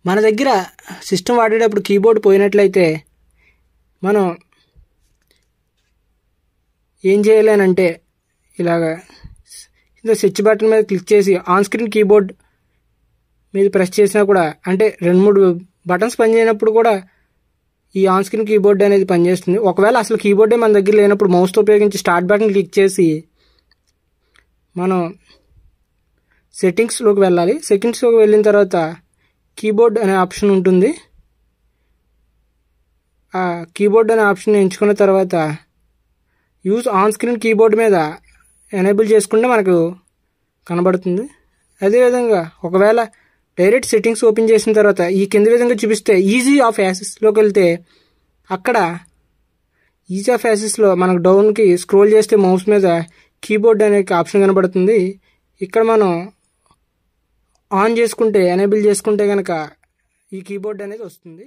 మన దగ్గర సిస్టమ్ వాడేటప్పుడు కీబోర్డ్ పోయినట్లయితే మనం ఏం చేయాలనంటే ఇలాగా స్విచ్ బటన్ మీద క్లిక్ చేసి ఆన్ స్క్రీన్ కీబోర్డ్ మీద ప్రెస్ చేసినా కూడా, అంటే 2-3 బటన్స్ పనిచేయనప్పుడు కూడా ఈ ఆన్ స్క్రీన్ కీబోర్డ్ అనేది పనిచేస్తుంది. ఒకవేళ అసలు కీబోర్డే మన దగ్గర లేనప్పుడు మౌస్తో ఉపయోగించి స్టార్ట్ బటన్ క్లిక్ చేసి మనం సెట్టింగ్స్లోకి వెళ్ళాలి. సెట్టింగ్స్లోకి వెళ్ళిన తర్వాత కీబోర్డ్ అనే ఆప్షన్ ఉంటుంది. ఆ కీబోర్డ్ అనే ఆప్షన్ ఎంచుకున్న తర్వాత యూజ్ ఆన్ స్క్రీన్ కీబోర్డ్ మీద ఎనేబుల్ చేసుకుంటే మనకు కనబడుతుంది. అదేవిధంగా ఒకవేళ డైరెక్ట్ సెట్టింగ్స్ ఓపెన్ చేసిన తర్వాత ఈ కింద విధంగా చూపిస్తే ఈజీ ఆఫ్ యాక్సెస్లోకి వెళ్తే అక్కడ ఈజీ ఆఫ్ యాక్సెస్లో మనకు డౌన్కి స్క్రోల్ చేస్తే మౌస్ మీద కీబోర్డ్ అనే ఆప్షన్ కనబడుతుంది. ఇక్కడ మనం ఆన్ చేసుకుంటే ఎనేబుల్ చేసుకుంటే కనుక ఈ కీబోర్డ్ అనేది వస్తుంది.